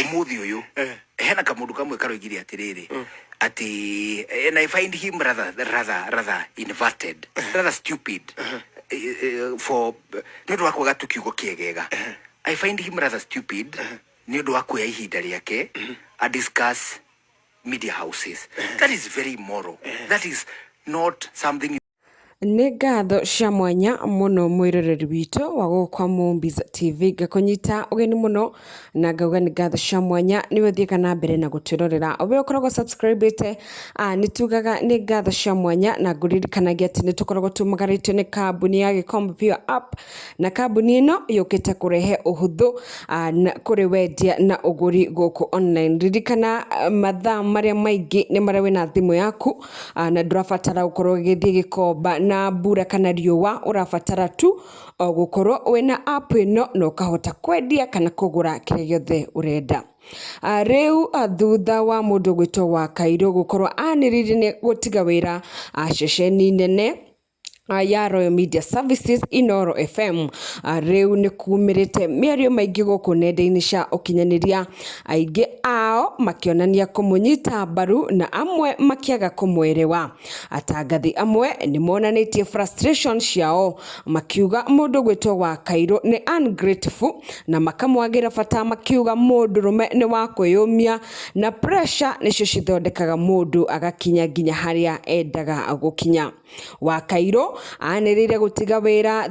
umuthi uyu hena kamundu kamwe karoigire atiriri ati and I find him rather inverted, rather stupid for ndu wako gatukiugo kiegega. I find him rather stupid ndu wako ya ihinda riake a discuss media houses. That is very immoral. That is not something Nĩ ngatho cia mwanya muno mwiroreri witũ wa gũkwa Movies TV ngakũnyita ũgeni muno na ngauga nĩ ngatho cia mwanya nĩ ũthiĩka na mbere na gũtwĩrorera ũbe ũkoragwo subscribete nĩ tugaga nĩ ngatho cia mwanya na ngũririkanagia atĩ nĩ tũkoragwo tumagarĩtio nĩ kambuni ya Gikombe Pure App na kambuni ĩno yũkĩte kũrehe ũhũthũ kũrĩ wendia na ũgũri gũkũ online. Ririkana mathaa marĩa maingĩ nĩ marĩa wĩna thimũ yaku na ndũrabatara gũkorwo ũgĩthiĩ Gikomba na mbura kana riũa, ũrabatara tu gũkorwo wĩna app ĩno na ũkahota kwendia kana kũgũra kĩrĩa gĩothe ũrenda. Rĩu thutha wa mũndũ gwĩtwo wa Kairũ gũkorwo anĩrĩire nĩ gũtiga wĩra ceceni nene ya Royal Media Services Inooro FM, rĩu nĩ kumĩrĩte mĩario maingĩ gũkũ nenda-inĩ cia ũkinyanĩria, aingĩ ao makĩonania kũmũnyita mbaru na amwe makĩaga kũmwerewa. Atangathi amwe nĩ monanĩtie frustration ciao makiuga mũndũ gwĩtwo wa Kairũ nĩ ungrateful na makamwagira bata makiuga mũndũrũme nĩ wa kwĩyũmia na pressure nĩcio cithondekaga mũndũ agakinya nginya harĩa endaga gũkinya. Wa Kairũ anĩrĩire gũtiga wĩra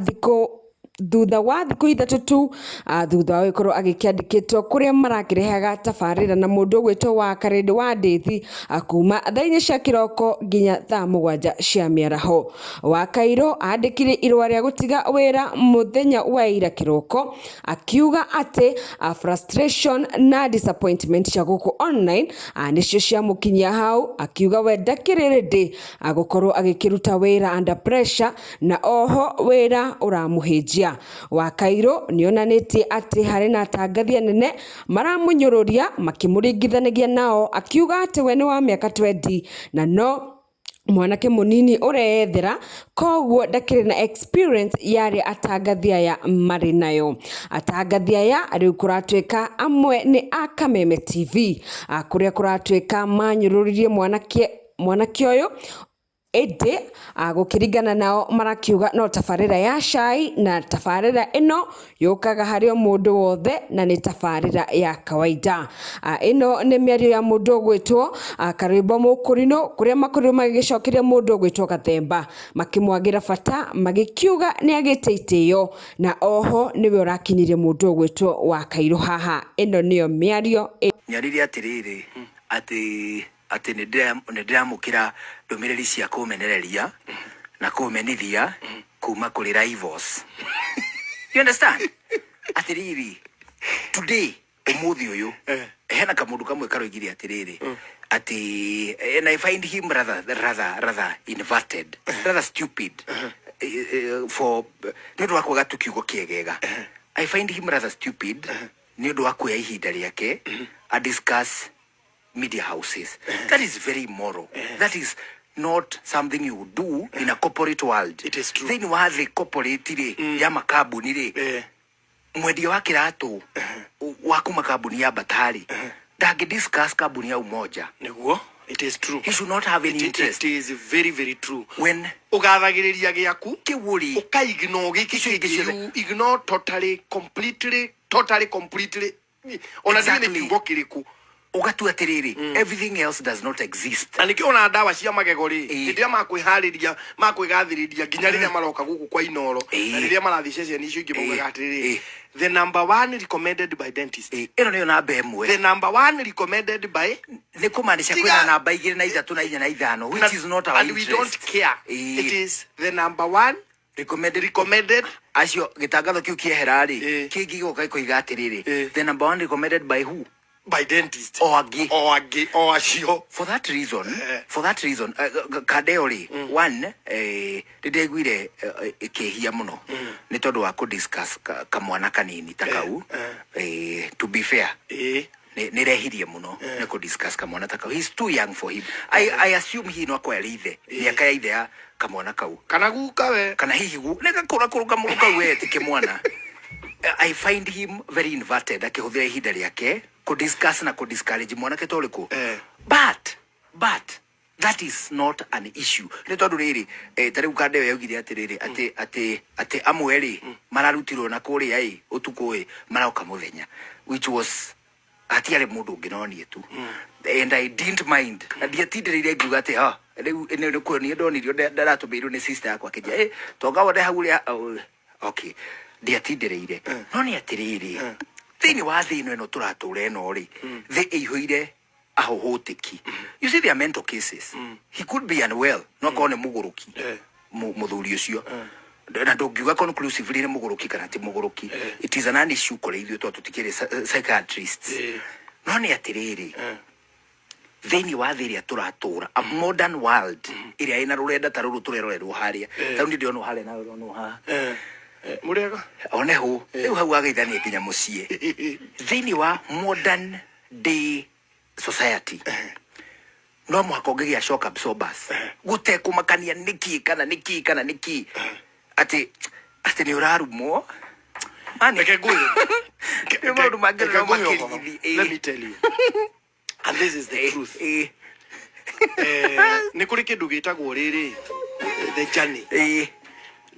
thutha wa thikũ ithatũ tu thutha wa gũkorwo agĩkĩandĩkĩtwo kũrĩa marakĩrehaga tabarĩra na mũndũ gwĩtwo wa Karĩndĩ wa Ndĩthi kuma thaa-inĩ cia kĩroko nginya thaa mũgwanja cia mĩaraho. Wa Kairũ andĩkire irũa rĩa gũtiga wĩra mũthenya wa ira kĩroko akiuga atĩ frustration na disappointment cia gũkũ online nĩcio ciamũkinyia hau, akiuga we ndakĩrĩ ready gũkorwo agĩkĩruta wĩra under pressure na oho wĩra ũramũhĩnjia. Wa Kairũ nĩonanĩtie atĩ harĩ na atangathi anene maramũnyũrũria makĩmũringithanagia nao, akiuga atĩ we nĩ wa mĩaka 20 na no mwanake mũnini ũreyethera, koguo ndakĩrĩ na experience yarĩ atangathi aya marĩ nayo. Atangathi aya rĩu kũratuĩka amwe nĩ a Kameme TV kũrĩa kũratuĩka manyũrũririe mwanake ũyũ ĩndĩ gũkĩringana nao marakiuga no tabarĩra ya cai na tabarĩra ĩno yũkaga harĩ o mũndũ wothe na nĩ tabarĩra ya kawaida. Ĩno nĩ mĩario ya mũndũ gwĩtwo Karĩmbo Mũkũrinũ kũrĩa makũrinũ magĩcokeria mũndũ gwĩtwo Gathemba makĩmwagira bata magĩkiuga nĩ agĩte itĩo na oho nĩwe ũrakinyirie mũndũ gwĩtwo wa Kairũ haha. Ĩno nĩyo mĩario nyarire atiriri ati nĩndĩramũkĩra ndumiriri cia kũmenereria na kũmenithia kuma kuri rivals. You understand? Atiriri today umuthi uyu hena kamundu kamwe karoigire atiriri ati and I find him rather inverted, rather stupid for ndu wako gatukiugo kiegega. I find him rather stupid ndu wako ya ihinda riake a discuss media houses. That is very immoral. That is not something you would do in a corporate world. It is true. Then you have the corporate ya makabuni re. Mwendia wa kiratu waku makabuni ya batari. Dagi discuss kabuni ya umoja. Niguo? It is true. He should not have any interest. It is very, very true. When ugathagĩrĩria gĩaku kiwuri ukaignore gĩkĩ you ignore totally completely ona exactly. Ndine kiugo kĩrĩkũ ugatua tiriri everything else does not exist. Na nikio na ndawa cia magego ri ndiria makwĩharĩria makwĩgathĩrĩria nginya rĩrĩa maroka gũkũ kwa Inooro na rĩrĩa marathi ceceni icio ingĩ maugaga atiriri the number 1 recommended by dentist. Ĩno nĩyo namba ĩmwe. The number 1 recommended by nĩ kũmaanisha kwĩna namba 2 na 3 na 4 na 5 which is not our and interest. We don't care. It is the number 1 recommended acio gitangatho kiu kieherari kingi goka koiga atiriri the number 1 recommended by who? By dentist or acio. For that reason kadeori one ndĩndĩguire kĩhia mũno nĩ tondũ wa ku discuss kamwana kanini takau to be fair nirehirie muno ne ku discuss kamwana takau. He's too young for him. I assume he no kwelithe miaka ya ithe ya kamwana kau kana guka we kana hihi gu nega kũruka mũruka we tike mwana. I find him very inverted akĩhũthĩra ihinda rĩake discuss na ku discourage mwanake toriko but that is not an issue. Ni tondu riri tari ukande we ugire atiriri ati amweri mararutirwo na kuria utuku marauka muthenya, which was atiare mundu nginonie tu, and I didn't mind. Ndiatindirire nguga ati ne ko ni ndonirio ndaratumirwo ni sister yakwa kija tonga wode hauria okay ndiatindirire no ni atiriri thini wa thino eno turature no ri the ihoire ahohoteki. You see, there are mental cases. He could be unwell, no kone muguruki muthuri ucio na ndongiuga conclusively ni muguruki kana ti muguruki. It is an issue kore ithuĩ tutikire psychiatrists. No ni atiriri thini wa thiria turatura a modern world iria ina rurenda taruru turerorerwo haria tau ndi ndiono haria na no ha murega one hu riu hau ageithanie kinya mucie thini wa modern day society. No mwako ngegia shock absorbers gute kumakania niki kana niki ati ni urarumo ani keguyo let me tell you, and this is the truth. Ni kuri kindu gitagwo riri the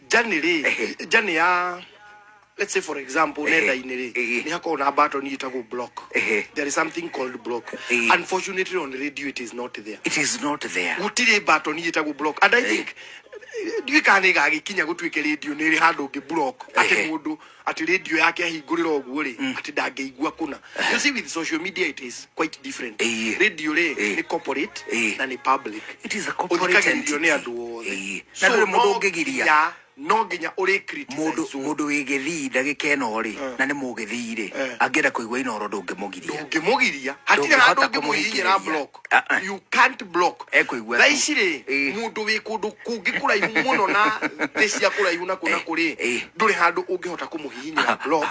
journey ya, let's say for example nenda inere ni hako na button yitagwo block. There is something called block. Unfortunately on radio it is not there. Utire button yitagwo block, and I think you can't gikinya gutwike radio ni hando ngi block ati mundu ati radio yake ahingurira oguo ri ati ndangeigua kuna. You see, with social media it is quite different. Radio ni corporate na ni public. It is a corporate entity. So mundu ngegiria no nginya uri criticize mundu wigithii ndagika eno ri na ni mugithii ri angenda kuigwa inooro ndungimugiria hatire handu ngimuhinyira block. You can't block thaicire mundu wi kundu kungi kuraihu muno na thecia kuraihu na kuna kuri nduri handu ungihota kumuhinyira block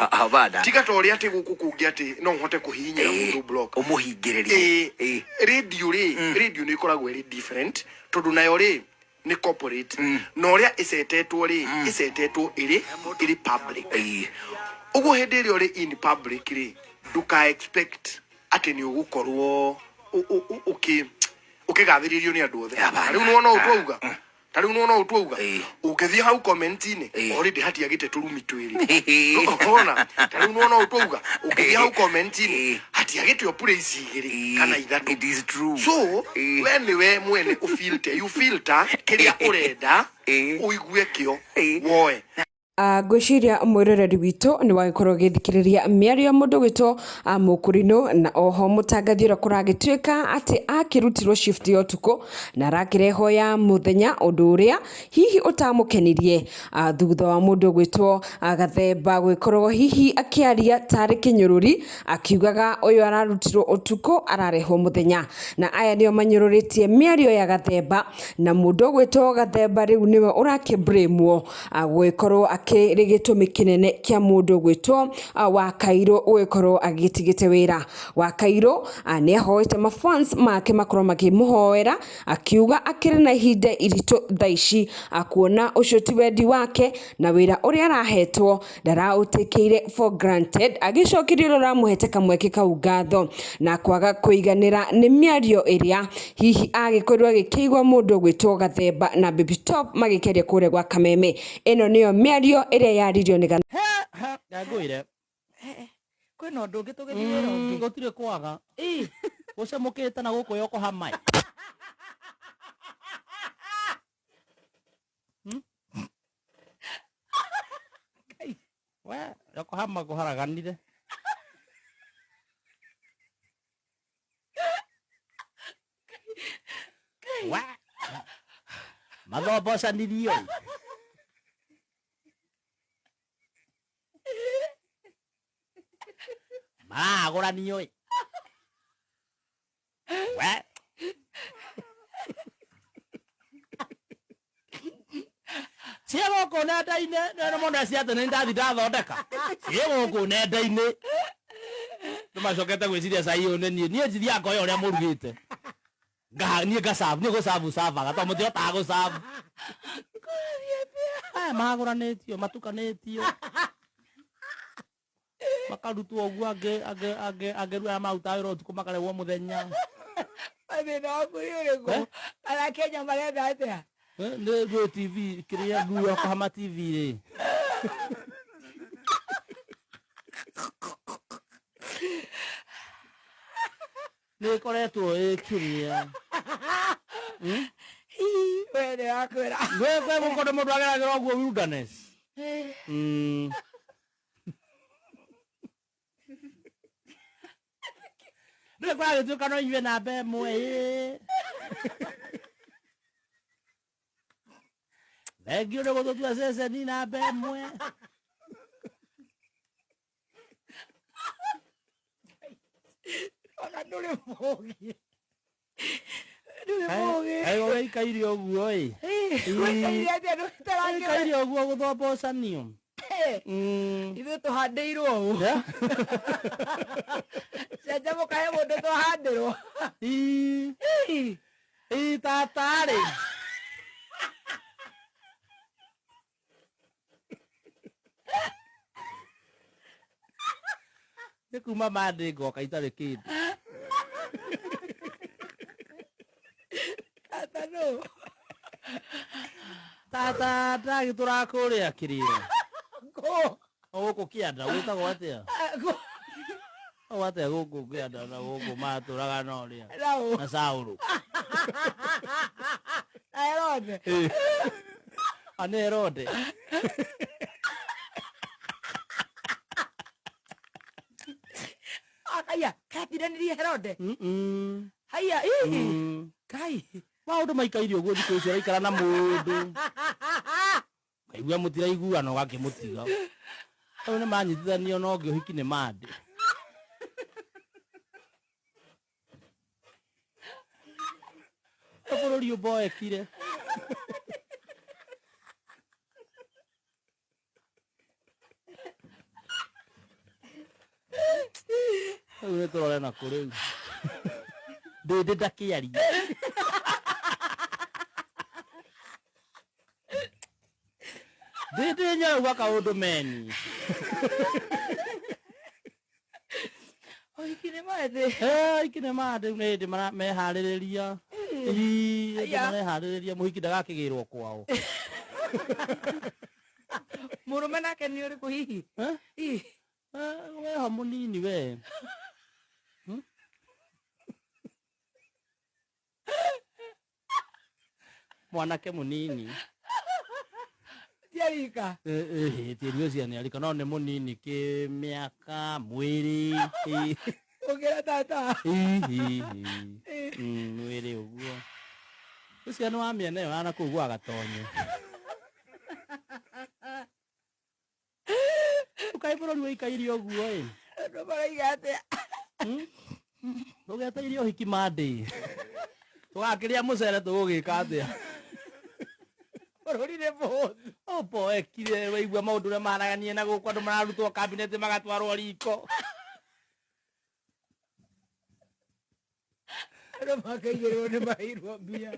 tiga tori ati guku kungi ati no hote kuhinyira mundu block umuhingiririe. Radio ni ikoragwo iri different tondu nayo ri ni corporate no ria isetetwo iri public. Ugo hederi ori in public ri duka expect ati ni ugukorwo ukigathiririo ni andu othe. Tari uno utwauga ukithia hau comment ine already hatiagite turumi twiri ukona. Tari uno utwauga ukithia hau comment ine hatiagite opure isigiri kana ithatu. It is true. So when we mwene you filter kiria urenda uigue kio woe. Gwiciria mwiroreri witu ni wagikorwo githikiriria miario mundu gwitwo mukurino na oho mutangathi ura kuragituika ati akirutirwo shift ya utuku na arakireho ya muthenya undu uria hihi utamukenirie thutha wa mundu gwitwo gathemba gwikorwo hihi akiaria tari kinyururi akiugaga uyu ararutirwo utuku arareho muthenya. Na aya nio manyururitie miario ya gathemba na mundu gwitwo gathemba riu niwe urakibrimwo gwikorwo rigitumi kinene kia mundu gwitwo wa Kairo gwikorwo agitigite wira. Wa Kairo ni ahoete mafans make makorwo makimuhoera akiuga akiri na ihinda iritu thaici akuona ucio ti wendi wake na wira uria arahetwo ndarautekeire for granted agicokirio ruramuhete kamweke kau ngatho na kwaga kuiganira ni miario iria hihi agikorwo agikigwa mundu gwitwo gathemba na baby top magikeria kure gwa kameme. Eno niyo miario iria yaririo ni ngwire kwina undu ungi tugithira ungi gutire kwaga ucemukite na guku yoko hamai we yoko hama guharaganire we mathobo canirio agora nioi we ciego ko nenda-ini nene mundu aciate ni ndathi ndathondeka ciego ko nenda-ini tumacokete gwiciria cai ni nie njithia ngoya uria murugite nie ngacabu nie gucabu cabaga to muti otaga gucabu maguranitio matukanitio makarutwo oguo angeruga maruta wĩra ũtukũ makarehwo mũthenya. Mathĩna waku nĩ ũrĩkũ? Kana Kenya marenda atĩa? Nĩ TV kĩrĩa nguo kũhama TV rĩ. Nĩ koretwo ĩkĩrĩa. We nĩ wakwĩra. Gwe mũkono mũndũ ageragĩra ũguo wilderness. Nĩ kwagĩtuĩka no inyuĩ namba ĩmwe. Thengio nĩ gũtũtua ceceni namba ĩmwe. Ona ndũrĩ mũũgĩ. Ndũrĩ mũũgĩ. Ũrĩa ikaire ũguo ĩ. Ũikaire atĩa ndũtarange. Ikaire ũguo gũthombocanio. Ithuĩ tũhandĩirwo ũũ. Cenjamũka he mũndũ twahandĩrwo. Tatarĩ. Nĩ kuma mandĩ ngoka itarĩ kĩndũ. Tata nũ? Tata ndagĩtũra kũrĩa kĩrĩa. Gũkũ kĩanda gwĩtagwo atĩa? Gũkũ atĩa gũkũ kĩanda na gũkũ matũraga na ũrĩa? Na Saũlũ. Na Herode. Nĩ Herode. Aya, kathiranĩrie Herode. Haya, Kai. Maũndũ maikaire ũguo thikũ icio araikara na mũndũ. Kaigua mũtiraiguana ũgakĩmũtiga. Rĩu nĩ manyitithanio na ũngĩ ũhiki nĩ mandĩ. Bũrũri ũmboekire. Rĩu nĩ tũrore na kũrĩu. Ndĩndĩ ndakĩaria. Ndĩndĩ nyarauga kaũndũ meni. Ũhiki nĩ mandĩ. Ũhiki nĩ mandĩ nĩ hĩndĩ meharĩrĩria. Mareharĩrĩria mũhiki ndagakĩgĩrwo kwao. Mũrũme nake nĩ ũrĩkũ hihi? Weho mũnini we. Mwanake mũnini. Tiarika. Tĩri ũcio nĩ arika no nĩ mũnini kĩmĩaka mwĩrĩ. Ũngĩra tata. Mwĩrĩ ũguo. Ũcio nĩ wa mĩena ĩyo na kũu gwa Gatonyo. Ũkaĩ bũrũri ũikaire ũguo ĩ. Andũ maraiga atĩa? Ũgeteire ũhiki mandĩ. Tũgakĩrĩa mũcere tũgũgĩka atĩa? Bũrũri nĩ mũhũthũ. Ũmboekire waigua maũndũ ũrĩa maraganie na gũkũ andũ mararutwo kabineti magatwarwo riko. Andũ makaigĩrĩrwo nĩ maheirwo mbia.